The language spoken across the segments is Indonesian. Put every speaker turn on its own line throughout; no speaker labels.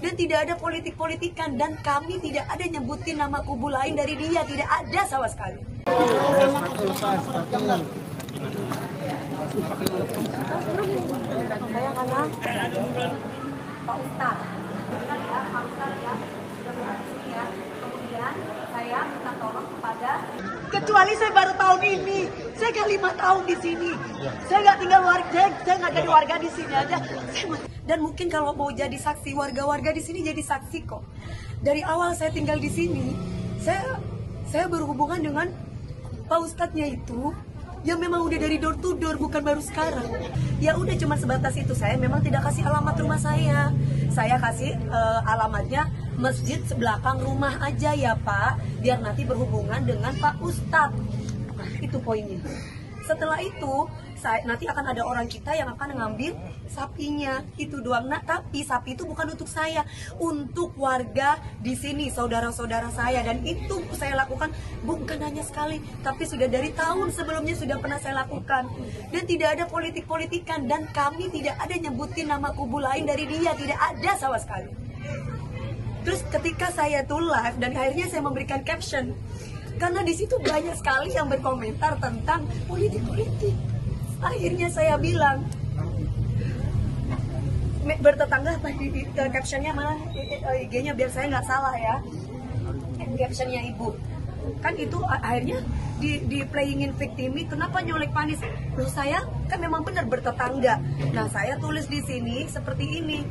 Dan tidak ada politik-politikan, dan kami tidak ada nyebutin nama kubu lain dari dia, tidak ada sama sekali. Saya karena Pak Ustadz, Pak Ustadz ya, ya. Kemudian saya minta tolong kepada, kecuali saya baru tahun ini, saya kan 5 tahun di sini, saya nggak tinggal warga, saya nggak jadi warga di sini aja. Dan mungkin kalau mau jadi saksi, warga-warga di sini jadi saksi kok. Dari awal saya tinggal di sini, saya berhubungan dengan Pak Ustadznya itu, yang memang udah dari door to door, bukan baru sekarang. Ya udah cuma sebatas itu, saya memang tidak kasih alamat rumah saya. Saya kasih alamatnya masjid sebelakang rumah aja ya Pak, biar nanti berhubungan dengan Pak Ustadz. Nah, itu poinnya. Setelah itu, nanti akan ada orang kita yang akan ngambil sapinya, itu doang. Nah, tapi sapi itu bukan untuk saya, untuk warga di sini, saudara-saudara saya. Dan itu saya lakukan bukan hanya sekali, tapi sudah dari tahun sebelumnya sudah pernah saya lakukan. Dan tidak ada politik-politikan, dan kami tidak ada nyebutin nama kubu lain dari dia, tidak ada sama sekali. Terus ketika saya tuh live dan akhirnya saya memberikan caption, karena di situ banyak sekali yang berkomentar tentang politik-politik. Akhirnya saya bilang, bertetangga apa di captionnya, malah IG-nya biar saya nggak salah ya, captionnya ibu. Kan itu akhirnya di playingin victimi, kenapa nyolek Panis? Loh saya kan memang benar bertetangga. Nah saya tulis di sini seperti ini.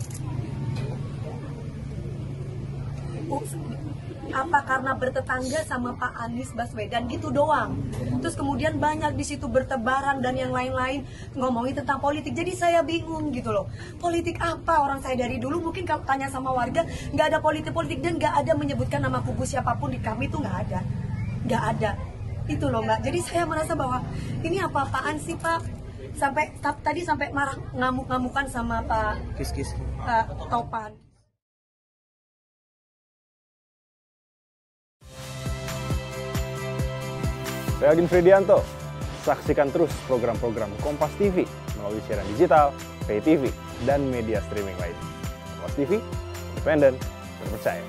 Apa karena bertetangga sama Pak Anies Baswedan gitu doang. Terus kemudian banyak di situ bertebaran dan yang lain-lain ngomongin tentang politik. Jadi saya bingung gitu loh. Politik apa? Orang saya dari dulu mungkin kalau tanya sama warga nggak ada politik-politik, dan nggak ada menyebutkan nama kubu siapapun di kami, itu nggak ada. Itu loh Mbak. Jadi saya merasa bahwa ini apa-apaan sih Pak? Tadi sampai marah ngamuk-ngamukan sama Pak Topan.
Saya Aldin Fridianto. Saksikan terus program-program Kompas TV melalui siaran digital, pay TV, dan media streaming lain. Kompas TV, independen, terpercaya.